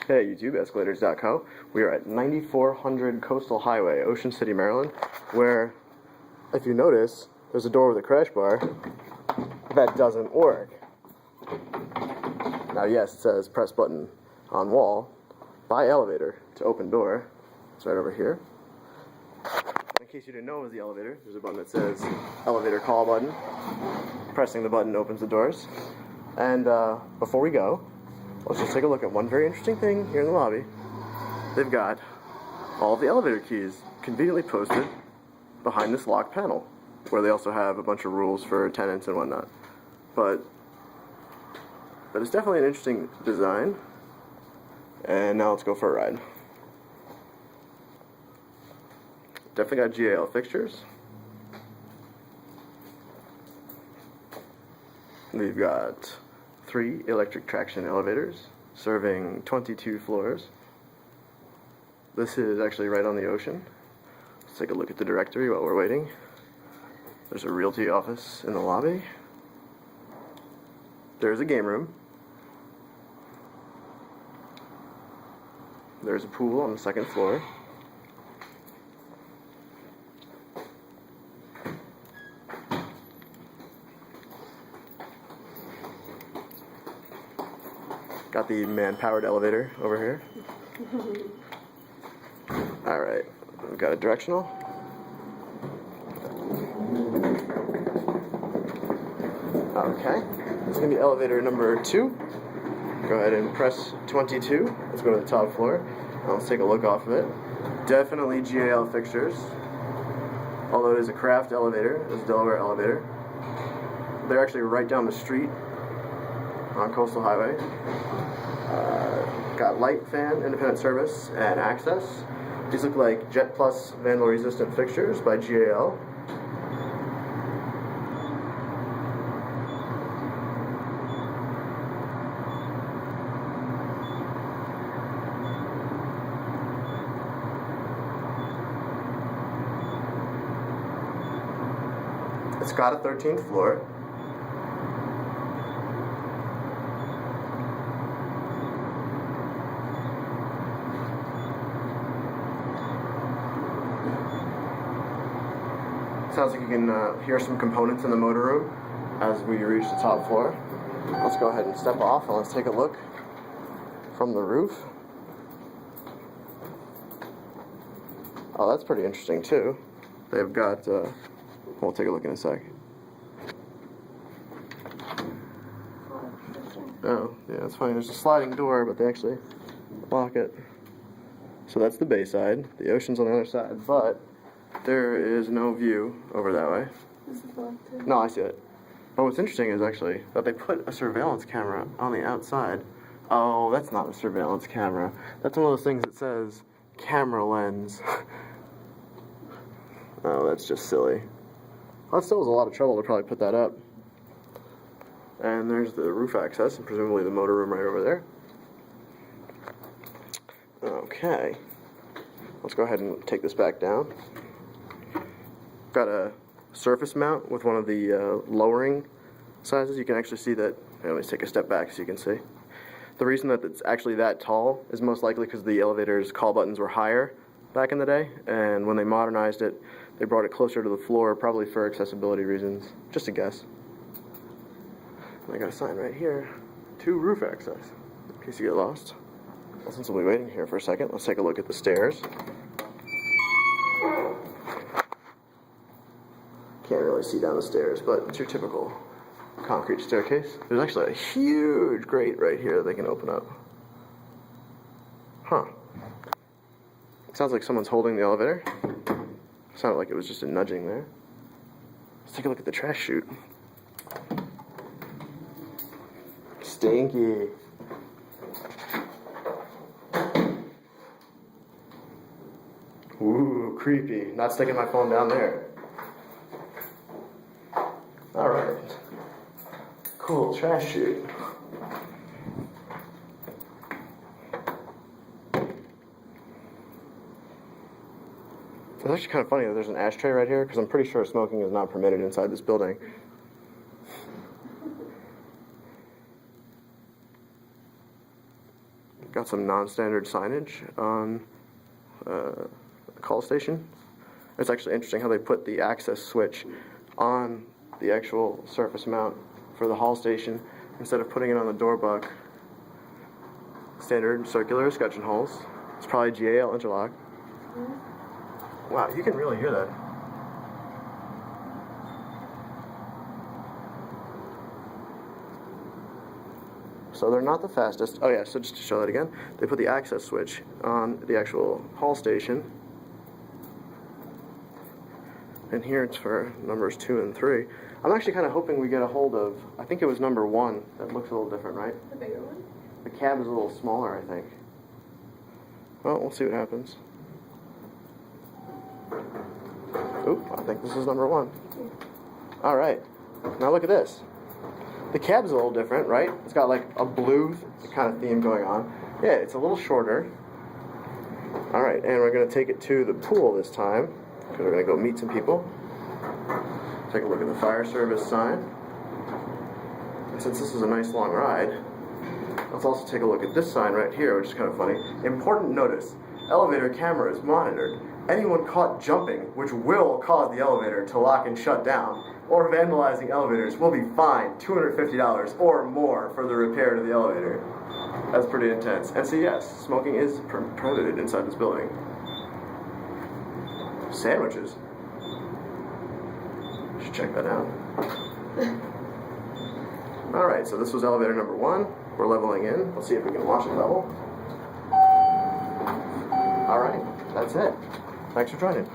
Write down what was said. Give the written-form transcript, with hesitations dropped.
Hey YouTube, escalators.co. We are at 9400 Coastal Highway, Ocean City, Maryland, where, if you notice, there's a door with a crash bar that doesn't work. Now yes, it says press button on wall, by elevator to open door. It's right over here. In case you didn't know it was the elevator, there's a button that says elevator call button. Pressing the button opens the doors. And before we go, let's just take a look at one very interesting thing here in the lobby. They've got all of the elevator keys conveniently posted behind this locked panel, where they also have a bunch of rules for tenants and whatnot. But it's definitely an interesting design. And now let's go for a ride. Definitely got GAL fixtures. We've got 3 electric traction elevators serving 22 floors. This is actually right on the ocean. Let's take a look at the directory while we're waiting. There's a realty office in the lobby. There's a game room. There's a pool on the 2nd floor. Got the man-powered elevator over here. Alright, we've got a directional. Okay, this is going to be elevator number 2. Go ahead and press 22. Let's go to the top floor. Let's take a look off of it. Definitely GAL fixtures. Although it is a craft elevator, it's a Delaware Elevator. They're actually right down the street on Coastal Highway. Got light, fan, independent service, and access. These look like JetPlus vandal resistant fixtures by GAL. It's got a 13th floor. Sounds like you can hear some components in the motor room as we reach the top floor. Let's go ahead and step off and let's take a look from the roof. Oh, that's pretty interesting too. They've got, we'll take a look in a sec. Oh, yeah, it's funny. There's a sliding door, but they actually lock it. So that's the bay side. The ocean's on the other side, but there is no view over that way. This is locked in. No, I see it. But what's interesting is actually that they put a surveillance camera on the outside. Oh, that's not a surveillance camera. That's one of those things that says camera lens. Oh, that's just silly. That still was a lot of trouble to probably put that up. And there's the roof access, and presumably the motor room right over there. Okay. Let's go ahead and take this back down. Got a surface mount with one of the lowering sizes. You can actually see that. Let me take a step back so you can see. The reason that it's actually that tall is most likely because the elevator's call buttons were higher back in the day, and when they modernized it, they brought it closer to the floor, probably for accessibility reasons. Just a guess. And I got a sign right here, to roof access, in case you get lost. Well, since we'll be waiting here for a second, let's take a look at the stairs. Can't really see down the stairs, but it's your typical concrete staircase. There's actually a huge grate right here that they can open up. Huh. It sounds like someone's holding the elevator. Sounded like it was just a nudging there. Let's take a look at the trash chute. Stinky. Ooh, creepy. Not sticking my phone down there. Alright. Cool trash chute. It's actually kind of funny that there's an ashtray right here, because I'm pretty sure smoking is not permitted inside this building. Got got some non-standard signage on the call station. It's actually interesting how they put the access switch on the actual surface mount for the haul station instead of putting it on the door buck. Standard circular scutcheon holes. It's probably GAL interlock. Wow, you can really hear that. So they're not the fastest. Oh yeah, so just to show that again, they put the access switch on the actual haul station. And here it's for numbers 2 and 3. I'm actually kind of hoping we get a hold of, I think it was number 1. That looks a little different, right? The bigger one? The cab is a little smaller, I think. Well, we'll see what happens. Oop, I think this is number 1. Alright, now look at this. The cab's a little different, right? It's got like a blue kind of theme going on. Yeah, it's a little shorter. Alright, and we're going to take it to the pool this time, because we're going to go meet some people. Take a look at the fire service sign. And since this is a nice long ride, let's also take a look at this sign right here, which is kind of funny. Important notice, elevator camera is monitored. Anyone caught jumping, which will cause the elevator to lock and shut down, or vandalizing elevators will be fined $250 or more for the repair to the elevator. That's pretty intense. And so yes, smoking is prohibited inside this building. Sandwiches. Should check that out. Alright, so this was elevator number 1. We're leveling in. Let's see if we can watch it level. Alright, that's it. Thanks for joining.